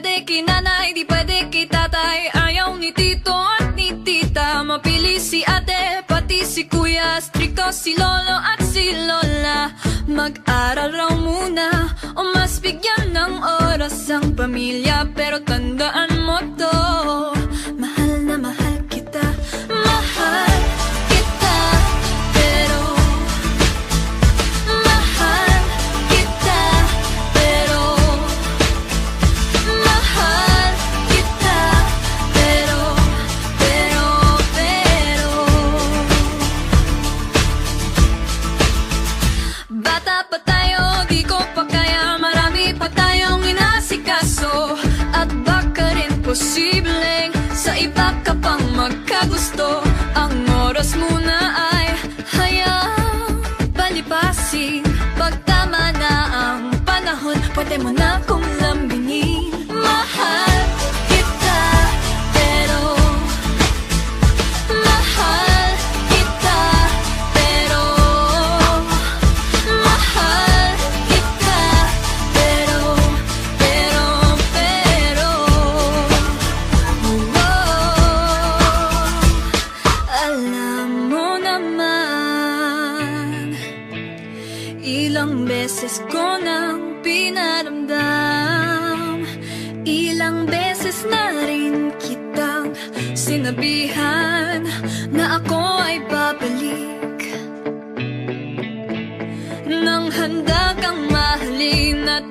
pwede kay nanay, di pwede kay tatay. Ayaw ni tito at ni tita, mapili si ate, pati si kuya. Stricto si lolo at si lola, mag-aral raw muna o mas bigyan ng oras ang pamilya. Pero tandaan mo to, mahal na mahal kita, mahal kita. Pero mahal kita, pero mahal kita, pero bata pa tayo, di ko pa kaya, marami pa tayong inasikaso. At baka rin posibleng sa iba ka pang magkagusto. Ang oras muna ay hayaang palipasin. Pag tama na ang panahon, pwede mo na kong lambingin. Mahal kita, pero mahal kita, pero mahal kita, pero alam mo naman, ilang beses ko nang pinaramdam, ilang beses na rin kitang sinabihan na ako ay babalik. Nang handa kang mahalin at